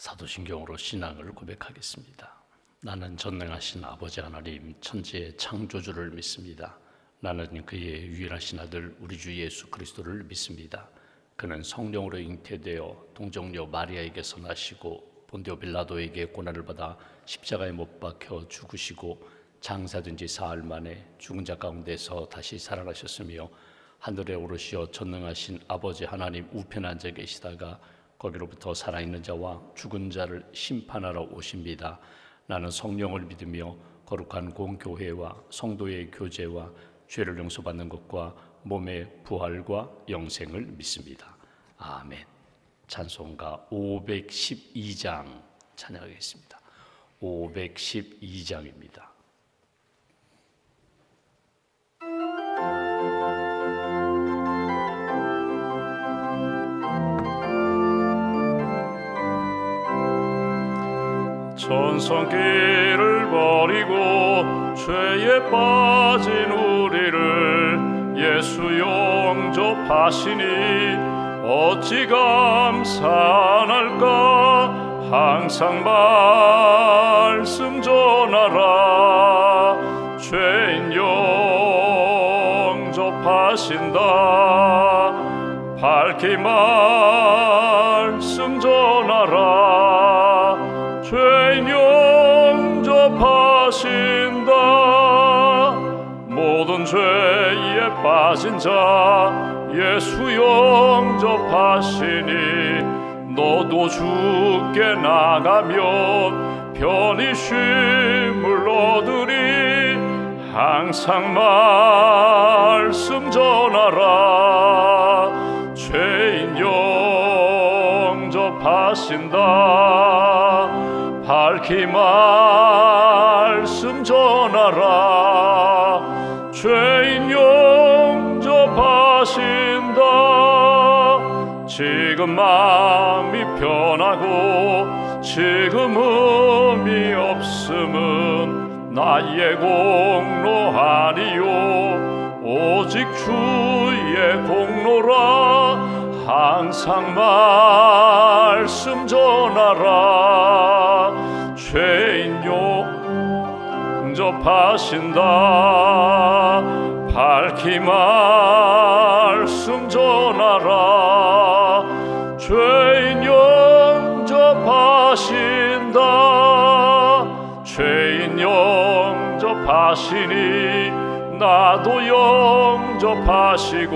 사도신경으로 신앙을 고백하겠습니다. 나는 전능하신 아버지 하나님 천지의 창조주를 믿습니다. 나는 그의 유일하신 아들 우리 주 예수 그리스도를 믿습니다. 그는 성령으로 잉태되어 동정녀 마리아에게서 나시고 본디오 빌라도에게 고난을 받아 십자가에 못 박혀 죽으시고 장사된 지 사흘 만에 죽은 자 가운데서 다시 살아나셨으며 하늘에 오르시어 전능하신 아버지 하나님 우편에 앉아 계시다가 거기로부터 살아있는 자와 죽은 자를 심판하러 오십니다. 나는 성령을 믿으며 거룩한 공교회와 성도의 교제와 죄를 용서받는 것과 몸의 부활과 영생을 믿습니다. 아멘. 찬송가 512장 찬양하겠습니다. 512장입니다. 천성길을 버리고 죄에 빠진 우리를 예수 영접하시니 어찌 감사할까. 항상 말씀 전하라. 죄인 영접하신다. 밝히 말씀 전하라. 죄인 영접하신다. 모든 죄에 빠진 자 예수 영접하시니 너도 주께 나가면 편히 쉼을 얻으리. 항상 말씀 전하라. 죄인 영접하신다. 밝히 말씀 전하라. 죄인 영접하신다. 지금 마음이 편하고 지금 의미 없음은 나의 공로 아니요 오직 주의 공로라. 항상 말씀 전하라. 죄인 영접하신다. 밝히 말씀 전하라. 죄인 영접하신다. 죄인 영접하시니 나도 영접하시고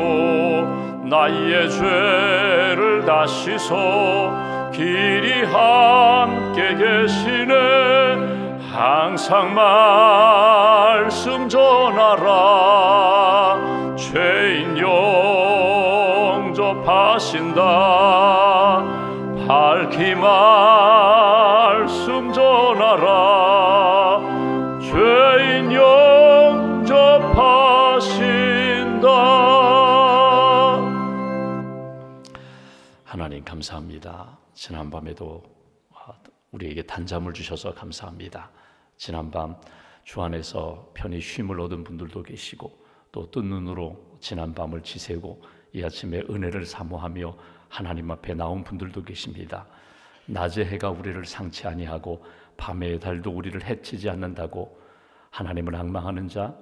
나의 죄를 다 씻어 길이 함께 계시네. 항상 말씀 전하라. 죄인 영접하신다. 밝히 말씀 전하라. 죄인 영접하신다. 하나님 감사합니다. 지난밤에도 우리에게 단잠을 주셔서 감사합니다. 지난밤 주 안에서 편히 쉼을 얻은 분들도 계시고 또 뜬 눈으로 지난밤을 지새고 이 아침에 은혜를 사모하며 하나님 앞에 나온 분들도 계십니다. 낮의 해가 우리를 상치 아니하고 밤의 달도 우리를 해치지 않는다고 하나님을 앙망하는 자,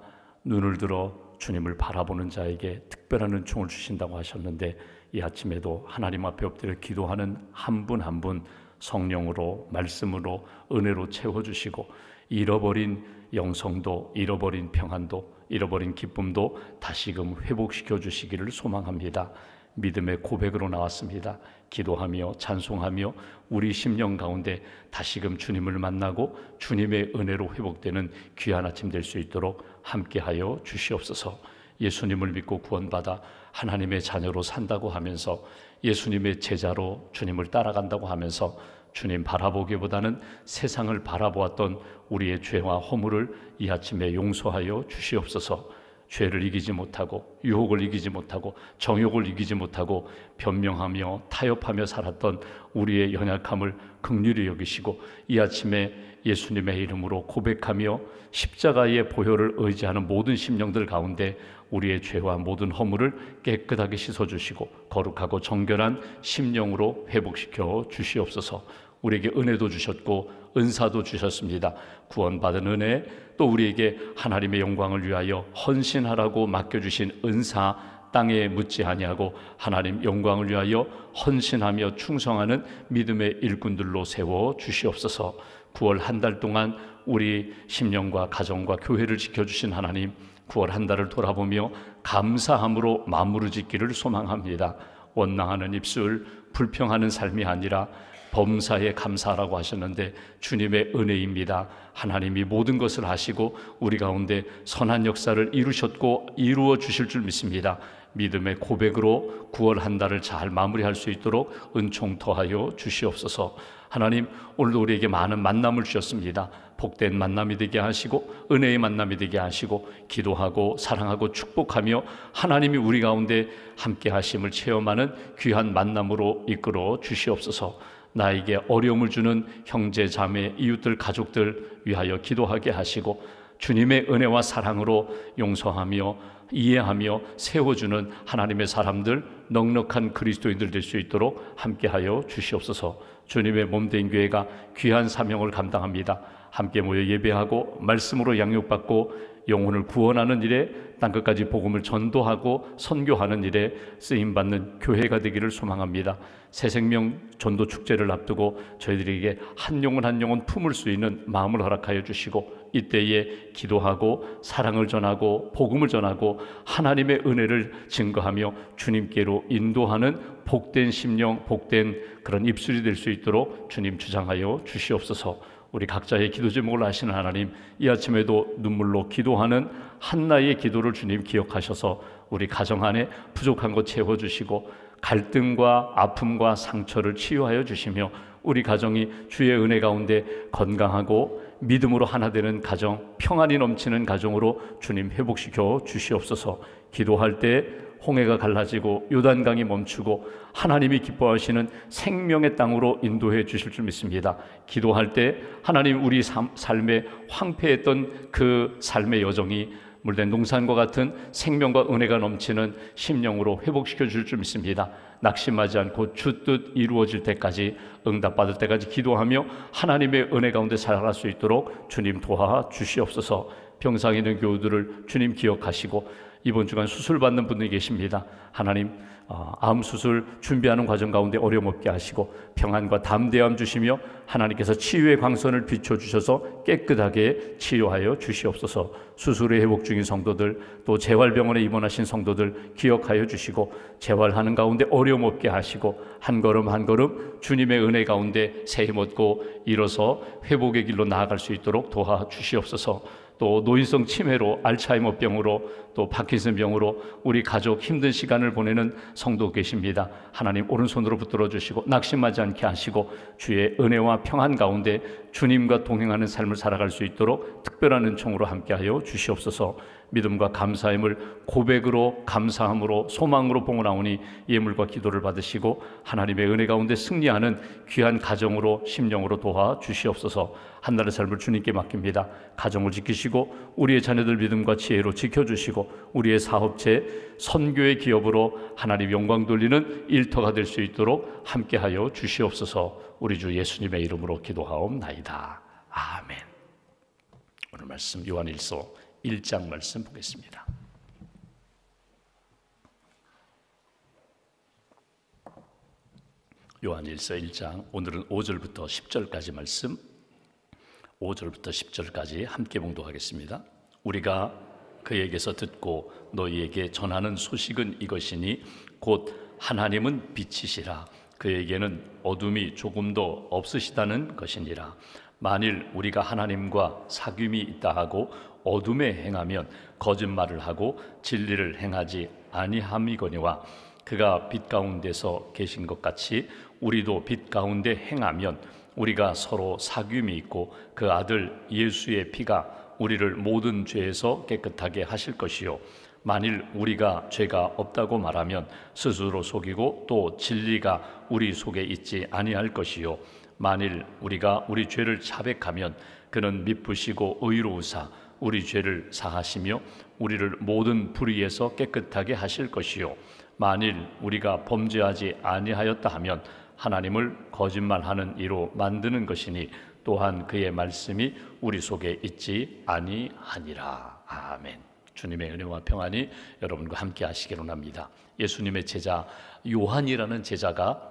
눈을 들어 주님을 바라보는 자에게 특별한 은총을 주신다고 하셨는데 이 아침에도 하나님 앞에 엎드려 기도하는 한 분 한 분 성령으로 말씀으로 은혜로 채워주시고 잃어버린 영성도 잃어버린 평안도 잃어버린 기쁨도 다시금 회복시켜 주시기를 소망합니다. 믿음의 고백으로 나왔습니다. 기도하며 찬송하며 우리 심령 가운데 다시금 주님을 만나고 주님의 은혜로 회복되는 귀한 아침 될 수 있도록 함께하여 주시옵소서. 예수님을 믿고 구원받아 하나님의 자녀로 산다고 하면서 예수님의 제자로 주님을 따라간다고 하면서 주님 바라보기보다는 세상을 바라보았던 우리의 죄와 허물을 이 아침에 용서하여 주시옵소서. 죄를 이기지 못하고 유혹을 이기지 못하고 정욕을 이기지 못하고 변명하며 타협하며 살았던 우리의 연약함을 긍휼히 여기시고 이 아침에 예수님의 이름으로 고백하며 십자가의 보혈을 의지하는 모든 심령들 가운데 우리의 죄와 모든 허물을 깨끗하게 씻어주시고 거룩하고 정결한 심령으로 회복시켜 주시옵소서. 우리에게 은혜도 주셨고 은사도 주셨습니다. 구원받은 은혜, 또 우리에게 하나님의 영광을 위하여 헌신하라고 맡겨주신 은사, 땅에 묻지 아니하고 하나님 영광을 위하여 헌신하며 충성하는 믿음의 일꾼들로 세워 주시옵소서. 9월 한 달 동안 우리 심령과 가정과 교회를 지켜주신 하나님, 9월 한 달을 돌아보며 감사함으로 마무리 짓기를 소망합니다. 원망하는 입술, 불평하는 삶이 아니라 범사에 감사하라고 하셨는데 주님의 은혜입니다. 하나님이 모든 것을 하시고 우리 가운데 선한 역사를 이루셨고 이루어 주실 줄 믿습니다. 믿음의 고백으로 9월 한 달을 잘 마무리할 수 있도록 은총 더하여 주시옵소서. 하나님, 오늘도 우리에게 많은 만남을 주셨습니다. 복된 만남이 되게 하시고 은혜의 만남이 되게 하시고 기도하고 사랑하고 축복하며 하나님이 우리 가운데 함께 하심을 체험하는 귀한 만남으로 이끌어 주시옵소서. 나에게 어려움을 주는 형제, 자매, 이웃들, 가족들 위하여 기도하게 하시고 주님의 은혜와 사랑으로 용서하며 이해하며 세워주는 하나님의 사람들, 넉넉한 그리스도인들 될 수 있도록 함께하여 주시옵소서. 주님의 몸된 교회가 귀한 사명을 감당합니다. 함께 모여 예배하고 말씀으로 양육받고 영혼을 구원하는 일에 땅끝까지 복음을 전도하고 선교하는 일에 쓰임받는 교회가 되기를 소망합니다. 새생명 전도 축제를 앞두고 저희들에게 한 영혼 한 영혼 품을 수 있는 마음을 허락하여 주시고 이때에 기도하고 사랑을 전하고 복음을 전하고 하나님의 은혜를 증거하며 주님께로 인도하는 복된 심령, 복된 그런 입술이 될 수 있도록 주님 주장하여 주시옵소서. 우리 각자의 기도 제목을 아시는 하나님, 이 아침에도 눈물로 기도하는 한나의 기도를 주님 기억하셔서 우리 가정 안에 부족한 것 채워주시고 갈등과 아픔과 상처를 치유하여 주시며 우리 가정이 주의 은혜 가운데 건강하고 믿음으로 하나 되는 가정, 평안이 넘치는 가정으로 주님 회복시켜 주시옵소서. 기도할 때 홍해가 갈라지고 요단강이 멈추고 하나님이 기뻐하시는 생명의 땅으로 인도해 주실 줄 믿습니다. 기도할 때 하나님 우리 삶에 황폐했던 그 삶의 여정이 물된 농산과 같은 생명과 은혜가 넘치는 심령으로 회복시켜 줄 줄 믿습니다. 낙심하지 않고 주 뜻 이루어질 때까지, 응답받을 때까지 기도하며 하나님의 은혜 가운데 살아갈 수 있도록 주님 도와 주시옵소서. 병상에 있는 교우들을 주님 기억하시고 이번 주간 수술 받는 분들이 계십니다. 하나님, 암 수술 준비하는 과정 가운데 어려움 없게 하시고 평안과 담대함 주시며 하나님께서 치유의 광선을 비춰주셔서 깨끗하게 치료하여 주시옵소서. 수술에 회복 중인 성도들, 또 재활병원에 입원하신 성도들 기억하여 주시고 재활하는 가운데 어려움 없게 하시고 한 걸음 한 걸음 주님의 은혜 가운데 새 힘 얻고 일어서 회복의 길로 나아갈 수 있도록 도와주시옵소서. 또 노인성 치매로, 알츠하이머 병으로, 또 파킨슨 병으로 우리 가족 힘든 시간을 보내는 성도 계십니다. 하나님 오른손으로 붙들어 주시고 낙심하지 않게 하시고 주의 은혜와 평안 가운데 주님과 동행하는 삶을 살아갈 수 있도록 특별한 은총으로 함께하여 주시옵소서. 믿음과 감사함을 고백으로, 감사함으로, 소망으로 봉헌하오니 예물과 기도를 받으시고 하나님의 은혜 가운데 승리하는 귀한 가정으로, 심령으로 도와 주시옵소서. 한나라의 삶을 주님께 맡깁니다. 가정을 지키시고 우리의 자녀들 믿음과 지혜로 지켜주시고 우리의 사업체, 선교의 기업으로 하나님 영광 돌리는 일터가 될 수 있도록 함께하여 주시옵소서. 우리 주 예수님의 이름으로 기도하옵나이다. 아멘. 오늘 말씀 요한일서 1장 말씀 보겠습니다. 요한일서 1장, 오늘은 5절부터 10절까지 말씀, 5절부터 10절까지 함께 봉독하겠습니다. 우리가 그에게서 듣고 너희에게 전하는 소식은 이것이니 곧 하나님은 빛이시라. 그에게는 어둠이 조금도 없으시다는 것이니라. 만일 우리가 하나님과 사귐이 있다 하고 어둠에 행하면 거짓말을 하고 진리를 행하지 아니함이거니와 그가 빛 가운데서 계신 것 같이 우리도 빛 가운데 행하면 우리가 서로 사귐이 있고 그 아들 예수의 피가 우리를 모든 죄에서 깨끗하게 하실 것이요 만일 우리가 죄가 없다고 말하면 스스로 속이고 또 진리가 우리 속에 있지 아니할 것이요 만일 우리가 우리 죄를 자백하면 그는 미쁘시고 의로우사 우리 죄를 사하시며 우리를 모든 불의에서 깨끗하게 하실 것이요 만일 우리가 범죄하지 아니하였다 하면 하나님을 거짓말하는 이로 만드는 것이니 또한 그의 말씀이 우리 속에 있지 아니하니라. 아멘. 주님의 은혜와 평안이 여러분과 함께 하시기를 원합니다. 예수님의 제자 요한이라는 제자가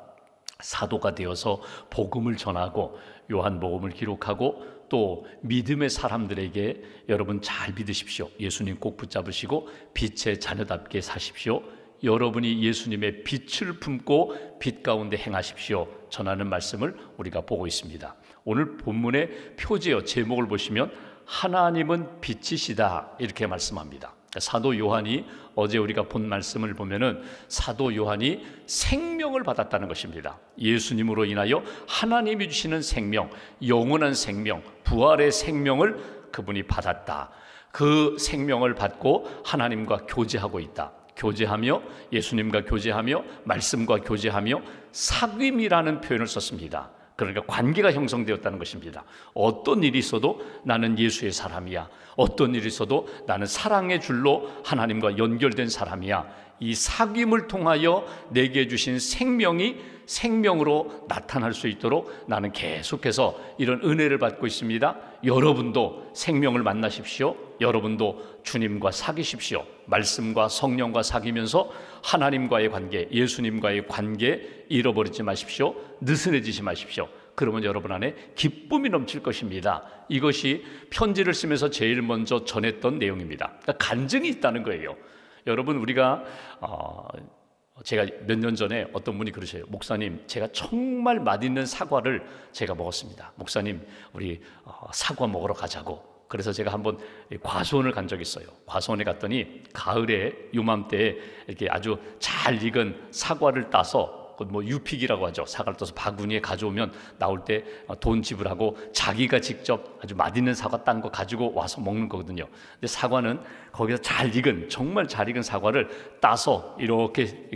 사도가 되어서 복음을 전하고 요한복음을 기록하고 또 믿음의 사람들에게 여러분 잘 믿으십시오. 예수님 꼭 붙잡으시고 빛의 자녀답게 사십시오. 여러분이 예수님의 빛을 품고 빛 가운데 행하십시오. 전하는 말씀을 우리가 보고 있습니다. 오늘 본문의 표제어 제목을 보시면 하나님은 빛이시다 이렇게 말씀합니다. 사도 요한이 어제 우리가 본 말씀을 보면은 사도 요한이 생명을 받았다는 것입니다. 예수님으로 인하여 하나님이 주시는 생명, 영원한 생명, 부활의 생명을 그분이 받았다. 그 생명을 받고 하나님과 교제하고 있다. 교제하며 예수님과 교제하며 말씀과 교제하며 사귐이라는 표현을 썼습니다. 그러니까 관계가 형성되었다는 것입니다. 어떤 일이 있어도 나는 예수의 사람이야. 어떤 일이 있어도 나는 사랑의 줄로 하나님과 연결된 사람이야. 이 사귐을 통하여 내게 주신 생명이 생명으로 나타날 수 있도록 나는 계속해서 이런 은혜를 받고 있습니다. 여러분도 생명을 만나십시오. 여러분도 주님과 사귀십시오. 말씀과 성령과 사귀면서 하나님과의 관계, 예수님과의 관계 잃어버리지 마십시오. 느슨해지지 마십시오. 그러면 여러분 안에 기쁨이 넘칠 것입니다. 이것이 편지를 쓰면서 제일 먼저 전했던 내용입니다. 그러니까 간증이 있다는 거예요. 여러분 우리가 제가 몇 년 전에 어떤 분이 그러셔요. 목사님, 제가 정말 맛있는 사과를 제가 먹었습니다. 목사님, 우리 사과 먹으러 가자고. 그래서 제가 한번 과수원을 간 적이 있어요. 과수원에 갔더니 가을에 요맘때에 이렇게 아주 잘 익은 사과를 따서 뭐 유픽이라고 하죠. 사과를 떠서 바구니에 가져오면 나올 때 돈 지불하고 자기가 직접 아주 맛있는 사과 딴 거 가지고 와서 먹는 거거든요. 근데 사과는 거기서 잘 익은, 정말 잘 익은 사과를 따서 이렇게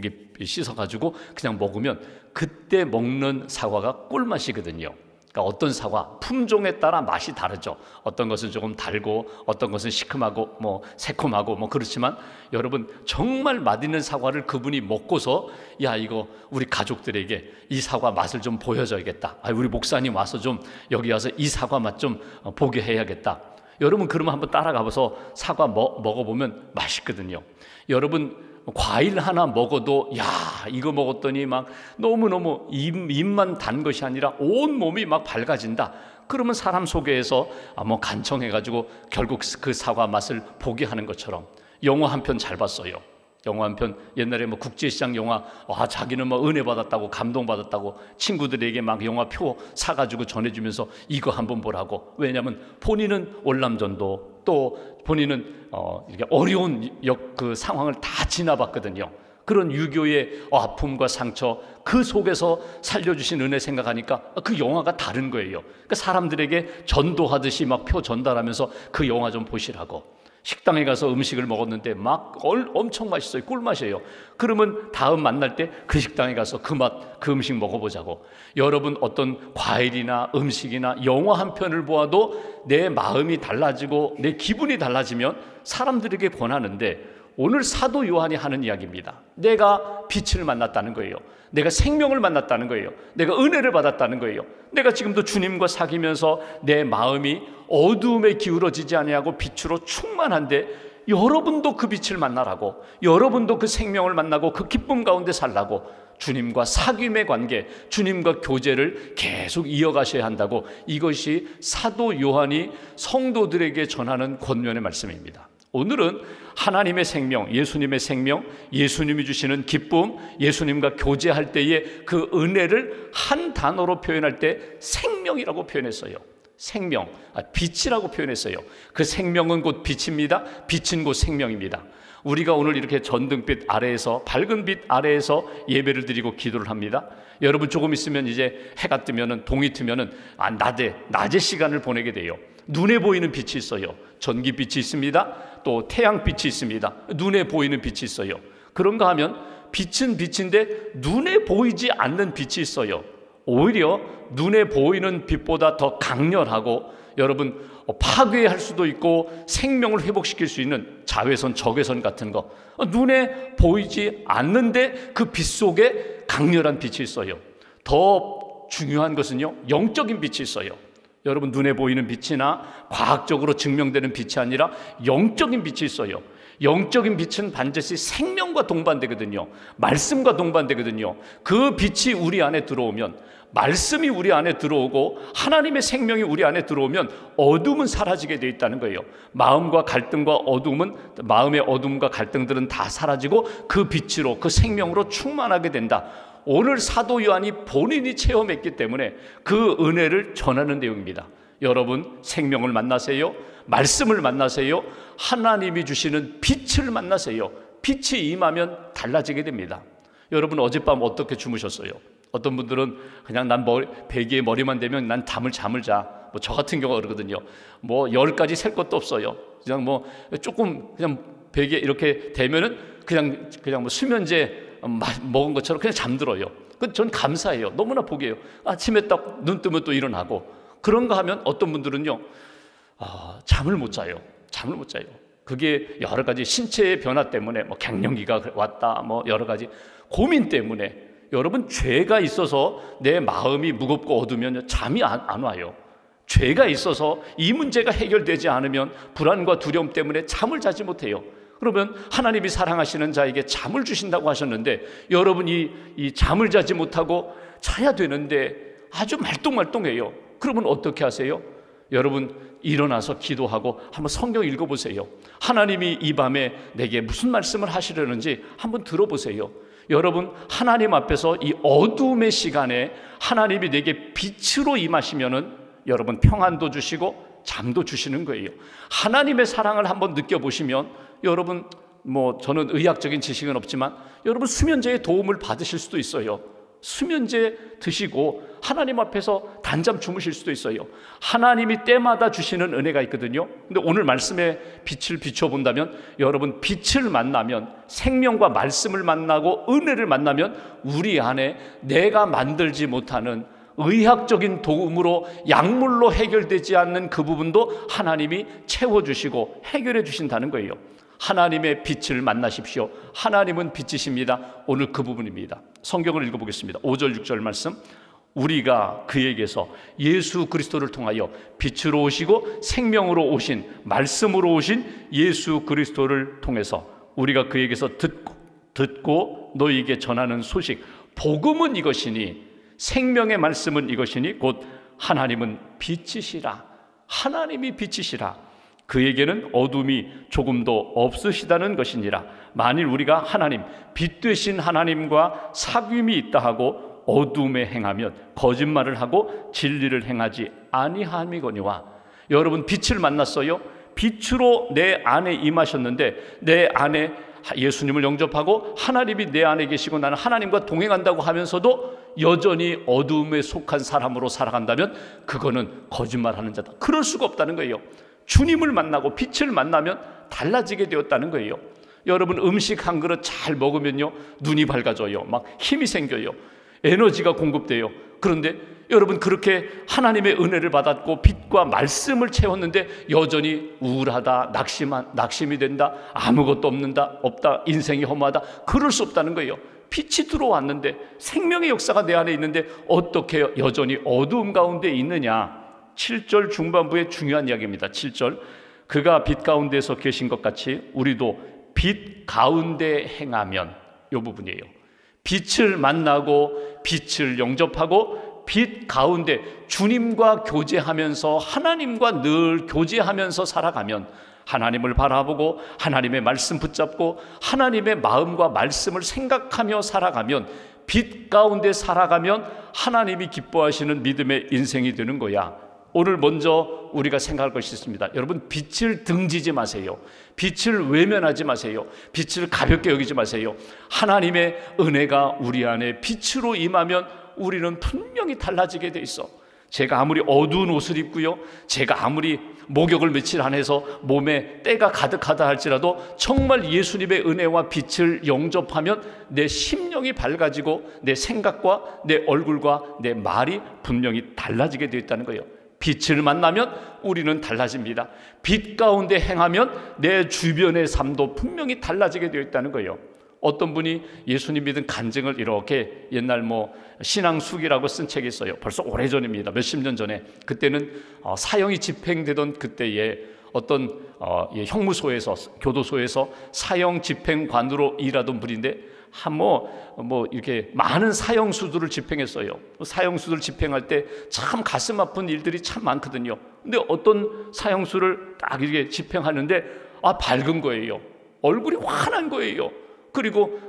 씻어가지고 그냥 먹으면 그때 먹는 사과가 꿀맛이거든요. 그러니까 어떤 사과 품종에 따라 맛이 다르죠. 어떤 것은 조금 달고 어떤 것은 시큼하고 뭐 새콤하고 뭐 그렇지만 여러분 정말 맛있는 사과를 그분이 먹고서 야 이거 우리 가족들에게 이 사과 맛을 좀 보여줘야겠다. 우리 목사님 와서 좀 여기 와서 이 사과 맛 좀 보게 해야겠다. 여러분 그러면 한번 따라가봐서 사과 먹어보면 맛있거든요. 여러분 과일 하나 먹어도 야 이거 먹었더니 막 너무너무 입만 단 것이 아니라 온 몸이 막 밝아진다. 그러면 사람 속에서 뭐 간청해가지고 결국 그 사과 맛을 보게 하는 것처럼 영화 한 편 잘 봤어요. 영화 한 편 옛날에 뭐 국제시장 영화 자기는 뭐 은혜 받았다고 감동받았다고 친구들에게 막 영화 표 사가지고 전해주면서 이거 한번 보라고. 왜냐하면 본인은 월남전도 또 본인은 이렇게 어려운 그 상황을 다 지나봤거든요. 그런 유교의 아픔과 상처 그 속에서 살려주신 은혜 생각하니까 그 영화가 다른 거예요. 그러니까 사람들에게 전도하듯이 막 표 전달하면서 그 영화 좀 보시라고. 식당에 가서 음식을 먹었는데 막 엄청 맛있어요. 꿀맛이에요. 그러면 다음 만날 때 그 식당에 가서 그 맛, 그 음식 먹어보자고. 여러분 어떤 과일이나 음식이나 영화 한 편을 보아도 내 마음이 달라지고 내 기분이 달라지면 사람들에게 권하는데 오늘 사도 요한이 하는 이야기입니다. 내가 빛을 만났다는 거예요. 내가 생명을 만났다는 거예요. 내가 은혜를 받았다는 거예요. 내가 지금도 주님과 사귀면서 내 마음이 어두움에 기울어지지 아니하고 빛으로 충만한데 여러분도 그 빛을 만나라고, 여러분도 그 생명을 만나고 그 기쁨 가운데 살라고 주님과 사귐의 관계, 주님과 교제를 계속 이어가셔야 한다고. 이것이 사도 요한이 성도들에게 전하는 권면의 말씀입니다. 오늘은 하나님의 생명, 예수님의 생명, 예수님이 주시는 기쁨, 예수님과 교제할 때의 그 은혜를 한 단어로 표현할 때 생명이라고 표현했어요. 생명, 빛이라고 표현했어요. 그 생명은 곧 빛입니다. 빛은 곧 생명입니다. 우리가 오늘 이렇게 전등빛 아래에서, 밝은 빛 아래에서 예배를 드리고 기도를 합니다. 여러분 조금 있으면 이제 해가 뜨면은, 동이 트면은 낮에 시간을 보내게 돼요. 눈에 보이는 빛이 있어요. 전기빛이 있습니다. 또 태양빛이 있습니다. 눈에 보이는 빛이 있어요. 그런가 하면 빛은 빛인데 눈에 보이지 않는 빛이 있어요. 오히려 눈에 보이는 빛보다 더 강렬하고 여러분 파괴할 수도 있고 생명을 회복시킬 수 있는 자외선, 적외선 같은 거, 눈에 보이지 않는데 그 빛 속에 강렬한 빛이 있어요. 더 중요한 것은요, 영적인 빛이 있어요. 여러분, 눈에 보이는 빛이나 과학적으로 증명되는 빛이 아니라 영적인 빛이 있어요. 영적인 빛은 반드시 생명과 동반되거든요. 말씀과 동반되거든요. 그 빛이 우리 안에 들어오면, 말씀이 우리 안에 들어오고 하나님의 생명이 우리 안에 들어오면 어둠은 사라지게 되어 있다는 거예요. 마음과 갈등과 어둠은, 마음의 어둠과 갈등들은 다 사라지고 그 빛으로, 그 생명으로 충만하게 된다. 오늘 사도 요한이 본인이 체험했기 때문에 그 은혜를 전하는 내용입니다. 여러분, 생명을 만나세요. 말씀을 만나세요. 하나님이 주시는 빛을 만나세요. 빛이 임하면 달라지게 됩니다. 여러분, 어젯밤 어떻게 주무셨어요? 어떤 분들은 그냥 난 베개에 머리만 대면 난 잠을 자. 뭐 저 같은 경우가 그러거든요. 뭐 10가지 셀 것도 없어요. 그냥 뭐 조금 그냥 베개에 이렇게 대면은 그냥 뭐 수면제 먹은 것처럼 그냥 잠들어요. 전 감사해요. 너무나 복이에요. 아침에 딱 눈 뜨면 또 일어나고. 그런가 하면 어떤 분들은요, 잠을 못 자요. 잠을 못 자요. 그게 여러 가지 신체의 변화 때문에, 뭐 갱년기가 왔다, 뭐 여러 가지 고민 때문에. 여러분, 죄가 있어서 내 마음이 무겁고 어두우면 잠이 안 와요. 죄가 있어서 이 문제가 해결되지 않으면 불안과 두려움 때문에 잠을 자지 못해요. 그러면 하나님이 사랑하시는 자에게 잠을 주신다고 하셨는데, 여러분이 이 잠을 자지 못하고 자야 되는데 아주 말똥말똥해요. 그러면 어떻게 하세요? 여러분, 일어나서 기도하고 한번 성경 읽어보세요. 하나님이 이 밤에 내게 무슨 말씀을 하시려는지 한번 들어보세요. 여러분, 하나님 앞에서 이 어둠의 시간에 하나님이 내게 빛으로 임하시면은 여러분, 평안도 주시고 잠도 주시는 거예요. 하나님의 사랑을 한번 느껴보시면 여러분, 뭐 저는 의학적인 지식은 없지만 여러분, 수면제의 도움을 받으실 수도 있어요. 수면제 드시고 하나님 앞에서 단잠 주무실 수도 있어요. 하나님이 때마다 주시는 은혜가 있거든요. 근데 오늘 말씀에 빛을 비춰본다면, 여러분, 빛을 만나면, 생명과 말씀을 만나고 은혜를 만나면 우리 안에 내가 만들지 못하는 의학적인 도움으로, 약물로 해결되지 않는 그 부분도 하나님이 채워주시고 해결해 주신다는 거예요. 하나님의 빛을 만나십시오. 하나님은 빛이십니다. 오늘 그 부분입니다. 성경을 읽어보겠습니다. 5절 6절 말씀. 우리가 그에게서 예수 그리스도를 통하여 빛으로 오시고 생명으로 오신, 말씀으로 오신 예수 그리스도를 통해서 우리가 그에게서 듣고 너희에게 전하는 소식, 복음은 이것이니, 생명의 말씀은 이것이니 곧 하나님은 빛이시라. 하나님이 빛이시라. 그에게는 어둠이 조금도 없으시다는 것이니라. 만일 우리가 하나님, 빛 되신 하나님과 사귐이 있다 하고 어둠에 행하면 거짓말을 하고 진리를 행하지 아니함이거니와. 여러분, 빛을 만났어요. 빛으로 내 안에 임하셨는데, 내 안에 예수님을 영접하고 하나님이 내 안에 계시고 나는 하나님과 동행한다고 하면서도 여전히 어둠에 속한 사람으로 살아간다면 그거는 거짓말하는 자다. 그럴 수가 없다는 거예요. 주님을 만나고 빛을 만나면 달라지게 되었다는 거예요. 여러분, 음식 한 그릇 잘 먹으면요, 눈이 밝아져요. 막 힘이 생겨요. 에너지가 공급돼요. 그런데 여러분, 그렇게 하나님의 은혜를 받았고 빛과 말씀을 채웠는데 여전히 우울하다, 낙심이 된다, 아무것도 없다, 인생이 허무하다, 그럴 수 없다는 거예요. 빛이 들어왔는데, 생명의 역사가 내 안에 있는데 어떻게 여전히 어두움 가운데 있느냐. 7절 중반부의 중요한 이야기입니다. 7절. 그가 빛 가운데서 계신 것 같이 우리도 빛 가운데 행하면, 이 부분이에요. 빛을 만나고 빛을 영접하고 빛 가운데 주님과 교제하면서, 하나님과 늘 교제하면서 살아가면, 하나님을 바라보고 하나님의 말씀 붙잡고 하나님의 마음과 말씀을 생각하며 살아가면, 빛 가운데 살아가면 하나님이 기뻐하시는 믿음의 인생이 되는 거야. 오늘 먼저 우리가 생각할 것이 있습니다. 여러분, 빛을 등지지 마세요. 빛을 외면하지 마세요. 빛을 가볍게 여기지 마세요. 하나님의 은혜가 우리 안에 빛으로 임하면 우리는 분명히 달라지게 돼 있어. 제가 아무리 어두운 옷을 입고요, 제가 아무리 목욕을 며칠 안 해서 몸에 때가 가득하다 할지라도 정말 예수님의 은혜와 빛을 영접하면 내 심령이 밝아지고 내 생각과 내 얼굴과 내 말이 분명히 달라지게 되어 있다는 거예요. 빛을 만나면 우리는 달라집니다. 빛 가운데 행하면 내 주변의 삶도 분명히 달라지게 되어 있다는 거예요. 어떤 분이 예수님 믿은 간증을 이렇게 옛날 신앙수기라고 쓴 책이 있어요. 벌써 오래전입니다. 몇십 년 전에. 그때는 사형이 집행되던 그때에 어떤 형무소에서, 교도소에서 사형 집행관으로 일하던 분인데 이렇게 많은 사형수들을 집행했어요. 사형수들 집행할 때 참 가슴 아픈 일들이 참 많거든요. 근데 어떤 사형수를 딱 이렇게 집행하는데 밝은 거예요. 얼굴이 환한 거예요. 그리고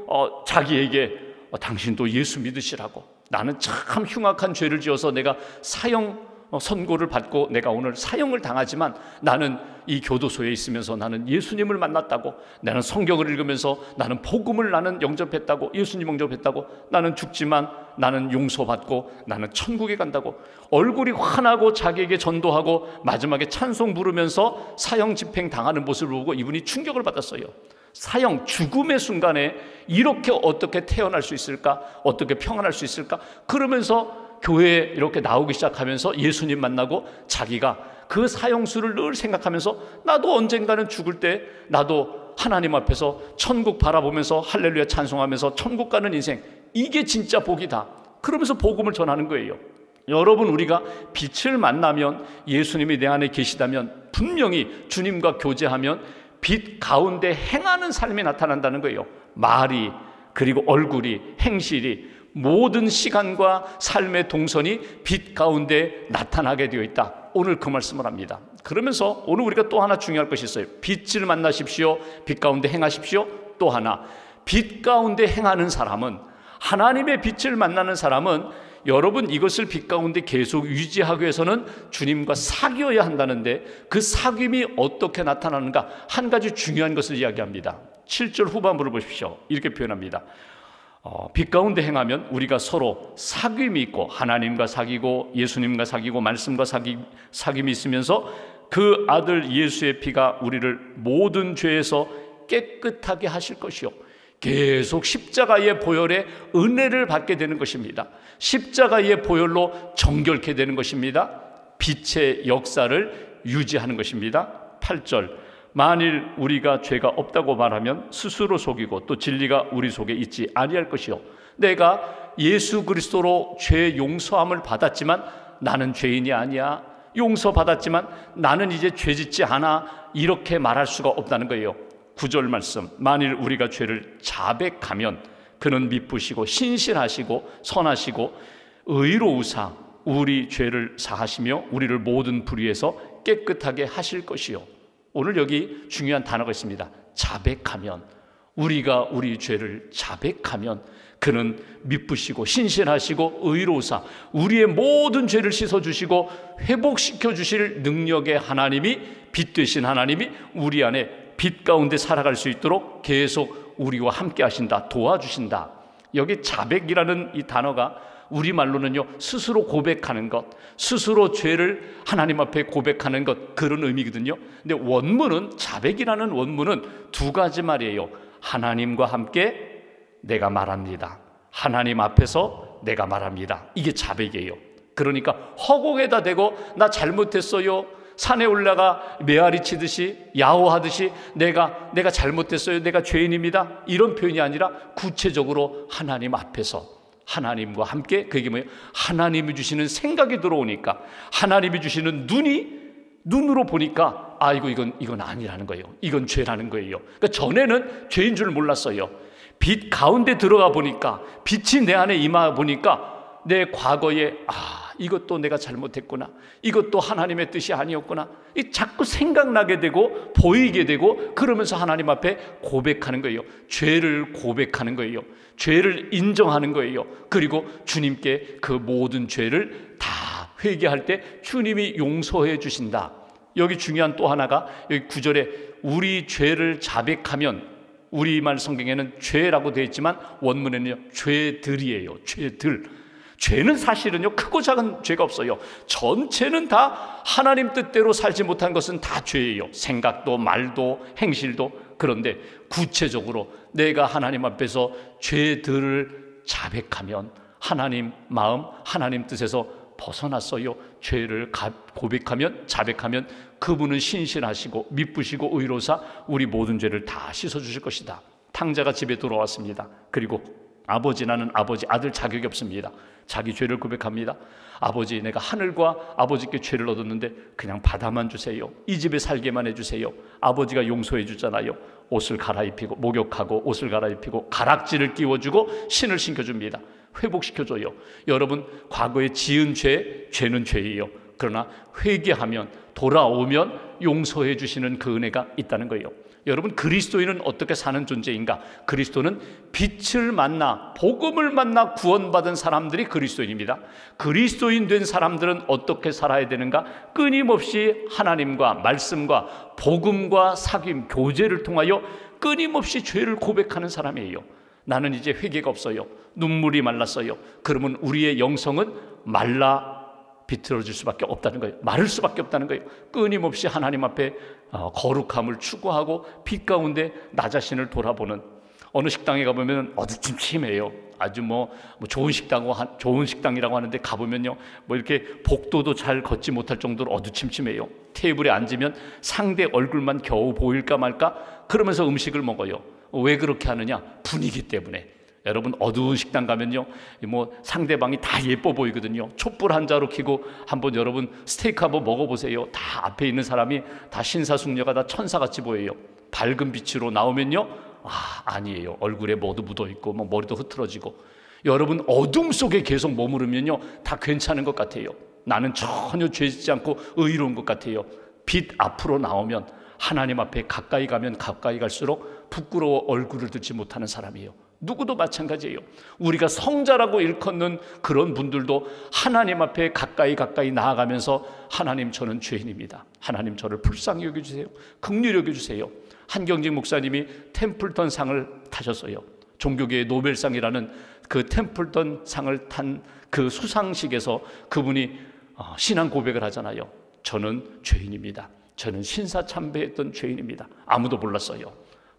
자기에게 당신도 예수 믿으시라고, 나는 참 흉악한 죄를 지어서 내가 사형 선고를 받고 내가 오늘 사형을 당하지만 나는 이 교도소에 있으면서 나는 예수님을 만났다고, 나는 성경을 읽으면서 나는 복음을 나는 영접했다고, 예수님 영접했다고, 나는 죽지만 나는 용서받고 나는 천국에 간다고 얼굴이 환하고 자기에게 전도하고 마지막에 찬송 부르면서 사형 집행 당하는 모습을 보고 이분이 충격을 받았어요. 사형, 죽음의 순간에 이렇게 어떻게 태어날 수 있을까? 어떻게 평안할 수 있을까? 그러면서 교회에 이렇게 나오기 시작하면서 예수님 만나고 자기가 그 사형수를 늘 생각하면서 나도 언젠가는 죽을 때 나도 하나님 앞에서 천국 바라보면서 할렐루야 찬송하면서 천국 가는 인생, 이게 진짜 복이다. 그러면서 복음을 전하는 거예요. 여러분, 우리가 빛을 만나면, 예수님이 내 안에 계시다면, 분명히 주님과 교제하면 빛 가운데 행하는 삶이 나타난다는 거예요. 말이, 그리고 얼굴이, 행실이, 모든 시간과 삶의 동선이 빛 가운데 나타나게 되어 있다. 오늘 그 말씀을 합니다. 그러면서 오늘 우리가 또 하나 중요할 것이 있어요. 빛을 만나십시오. 빛 가운데 행하십시오. 또 하나, 빛 가운데 행하는 사람은, 하나님의 빛을 만나는 사람은, 여러분, 이것을 빛 가운데 계속 유지하기 위해서는 주님과 사귀어야 한다는데, 그 사귐이 어떻게 나타나는가, 한 가지 중요한 것을 이야기합니다. 7절 후반부를 보십시오. 이렇게 표현합니다. 빛 가운데 행하면 우리가 서로 사귐이 있고, 하나님과 사귀고 예수님과 사귀고 말씀과 사귐이 있으면서 그 아들 예수의 피가 우리를 모든 죄에서 깨끗하게 하실 것이요, 계속 십자가의 보혈에 은혜를 받게 되는 것입니다. 십자가의 보혈로 정결케 되는 것입니다. 빛의 역사를 유지하는 것입니다. 8절, 만일 우리가 죄가 없다고 말하면 스스로 속이고 또 진리가 우리 속에 있지 아니할 것이요, 내가 예수 그리스도로 죄 용서함을 받았지만 나는 죄인이 아니야, 용서받았지만 나는 이제 죄 짓지 않아, 이렇게 말할 수가 없다는 거예요. 9절 말씀, 만일 우리가 죄를 자백하면 그는 미쁘시고 신실하시고 선하시고 의로우사 우리 죄를 사하시며 우리를 모든 불의에서 깨끗하게 하실 것이요. 오늘 여기 중요한 단어가 있습니다. 자백하면, 우리가 우리 죄를 자백하면 그는 미쁘시고 신실하시고 의로우사 우리의 모든 죄를 씻어주시고 회복시켜 주실 능력의 하나님이, 빛 되신 하나님이 우리 안에 빛 가운데 살아갈 수 있도록 계속 우리와 함께 하신다, 도와주신다. 여기 자백이라는 이 단어가 우리말로는요, 스스로 고백하는 것, 스스로 죄를 하나님 앞에 고백하는 것, 그런 의미거든요. 근데 원문은, 자백이라는 원문은 두 가지 말이에요. 하나님과 함께 내가 말합니다. 하나님 앞에서 내가 말합니다. 이게 자백이에요. 그러니까 허공에다 대고 나 잘못했어요, 산에 올라가 메아리 치듯이 야호하듯이 내가 잘못했어요, 내가 죄인입니다, 이런 표현이 아니라 구체적으로 하나님 앞에서 하나님과 함께, 그게 뭐예요? 하나님이 주시는 생각이 들어오니까, 하나님이 주시는 눈으로 보니까 이건 아니라는 거예요. 이건 죄라는 거예요. 그러니까 전에는 죄인 줄 몰랐어요. 빛 가운데 들어가 보니까, 빛이 내 안에 임하 보니까 내 과거에 이것도 내가 잘못했구나, 이것도 하나님의 뜻이 아니었구나, 자꾸 생각나게 되고 보이게 되고, 그러면서 하나님 앞에 고백하는 거예요. 죄를 고백하는 거예요. 죄를 인정하는 거예요. 그리고 주님께 그 모든 죄를 다 회개할 때 주님이 용서해 주신다. 여기 중요한 또 하나가, 여기 9절에 우리 죄를 자백하면, 우리말 성경에는 죄라고 되어 있지만 원문에는요, 죄들이에요. 죄들. 죄는 사실은요, 크고 작은 죄가 없어요. 전체는 다 하나님 뜻대로 살지 못한 것은 다 죄예요. 생각도 말도 행실도. 그런데 구체적으로 내가 하나님 앞에서 죄들을 자백하면 하나님 마음, 하나님 뜻에서 벗어났어요. 죄를 고백하면, 자백하면 그분은 신실하시고 미쁘시고 의로사 우리 모든 죄를 다 씻어주실 것이다. 탕자가 집에 들어왔습니다. 그리고 아버지, 나는 아버지, 아들 자격이 없습니다. 자기 죄를 고백합니다. 아버지, 내가 하늘과 아버지께 죄를 얻었는데 그냥 받아만 주세요. 이 집에 살게만 해주세요. 아버지가 용서해 주잖아요. 옷을 갈아입히고, 목욕하고 옷을 갈아입히고 가락지를 끼워주고 신을 신겨줍니다. 회복시켜줘요. 여러분, 과거에 지은 죄는 죄예요. 그러나 회개하면, 돌아오면 용서해 주시는 그 은혜가 있다는 거예요. 여러분, 그리스도인은 어떻게 사는 존재인가? 그리스도는 빛을 만나, 복음을 만나 구원받은 사람들이 그리스도인입니다. 그리스도인 된 사람들은 어떻게 살아야 되는가? 끊임없이 하나님과 말씀과 복음과 사귐, 교제를 통하여 끊임없이 죄를 고백하는 사람이에요. 나는 이제 회개가 없어요. 눈물이 말랐어요. 그러면 우리의 영성은 말라 비틀어질 수밖에 없다는 거예요. 마를 수밖에 없다는 거예요. 끊임없이 하나님 앞에 거룩함을 추구하고 빛 가운데 나 자신을 돌아보는, 어느 식당에 가보면 어두침침해요. 아주 좋은 식당이라고 하는데 가보면요, 이렇게 복도도 잘 걷지 못할 정도로 어두침침해요. 테이블에 앉으면 상대 얼굴만 겨우 보일까 말까 그러면서 음식을 먹어요. 왜 그렇게 하느냐? 분위기 때문에. 여러분, 어두운 식당 가면요, 상대방이 다 예뻐 보이거든요. 촛불 한 자루 켜고 한번 여러분 스테이크 한번 먹어보세요. 다 앞에 있는 사람이 다 신사숙녀가 다 천사같이 보여요. 밝은 빛으로 나오면요, 아니에요. 얼굴에 뭐도 묻어있고 머리도 흐트러지고. 여러분, 어둠 속에 계속 머무르면요, 다 괜찮은 것 같아요. 나는 전혀 죄짓지 않고 의로운 것 같아요. 빛 앞으로 나오면, 하나님 앞에 가까이 가면 가까이 갈수록 부끄러워 얼굴을 들지 못하는 사람이에요. 누구도 마찬가지예요. 우리가 성자라고 일컫는 그런 분들도 하나님 앞에 가까이 나아가면서, 하나님, 저는 죄인입니다. 하나님, 저를 불쌍히 여겨주세요. 긍휼히 여겨주세요. 한경직 목사님이 템플턴 상을 타셨어요. 종교계의 노벨상이라는 그 템플턴 상을 탄 그 수상식에서 그분이 신앙 고백을 하잖아요. 저는 죄인입니다. 저는 신사참배했던 죄인입니다. 아무도 몰랐어요.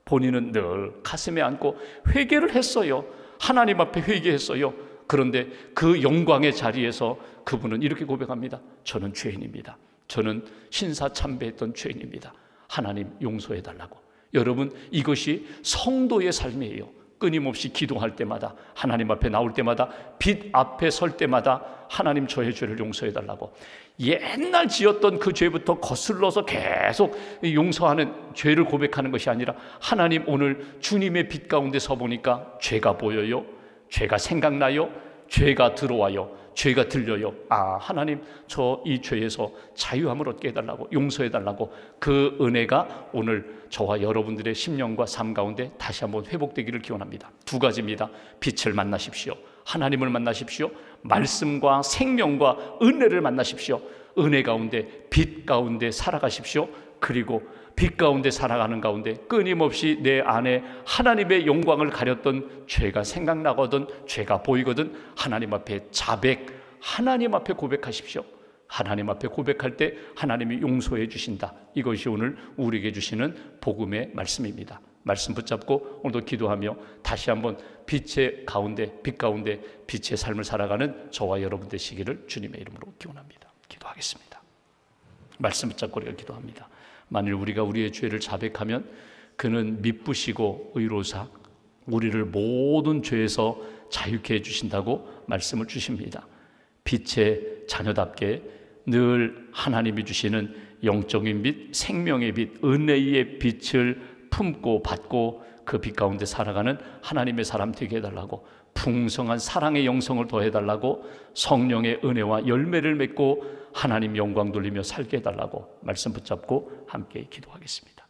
본인은 늘 가슴에 안고 회개를 했어요. 하나님 앞에 회개했어요. 그런데 그 영광의 자리에서 그분은 이렇게 고백합니다. 저는 죄인입니다. 저는 신사참배했던 죄인입니다. 하나님, 용서해달라고. 여러분, 이것이 성도의 삶이에요. 끊임없이 기도할 때마다, 하나님 앞에 나올 때마다, 빛 앞에 설 때마다 하나님, 저의 죄를 용서해달라고. 옛날 지었던 그 죄부터 거슬러서 계속 용서하는, 죄를 고백하는 것이 아니라, 하나님, 오늘 주님의 빛 가운데 서보니까 죄가 보여요. 죄가 생각나요. 죄가 들어와요. 죄가 들려요. 하나님, 저 이 죄에서 자유함을 얻게 해달라고, 용서해달라고. 그 은혜가 오늘 저와 여러분들의 심령과 삶 가운데 다시 한번 회복되기를 기원합니다. 두 가지입니다. 빛을 만나십시오. 하나님을 만나십시오. 말씀과 생명과 은혜를 만나십시오. 은혜 가운데, 빛 가운데 살아가십시오. 그리고 빛 가운데 살아가는 가운데 끊임없이 내 안에 하나님의 영광을 가렸던 죄가 생각나거든, 죄가 보이거든, 하나님 앞에 자백, 하나님 앞에 고백하십시오. 하나님 앞에 고백할 때 하나님이 용서해 주신다. 이것이 오늘 우리에게 주시는 복음의 말씀입니다. 말씀 붙잡고 오늘도 기도하며 다시 한번 빛의 가운데, 빛 가운데 빛의 삶을 살아가는 저와 여러분 되시기를 주님의 이름으로 기원합니다. 기도하겠습니다. 말씀 붙잡고 우리가 기도합니다. 만일 우리가 우리의 죄를 자백하면 그는 미쁘시고 의로사 우리를 모든 죄에서 자유케 해주신다고 말씀을 주십니다. 빛의 자녀답게 늘 하나님이 주시는 영적인 빛, 생명의 빛, 은혜의 빛을 품고 받고 그 빛 가운데 살아가는 하나님의 사람 되게 해달라고, 풍성한 사랑의 영성을 더해달라고, 성령의 은혜와 열매를 맺고 하나님 영광 돌리며 살게 해달라고 말씀 붙잡고 함께 기도하겠습니다.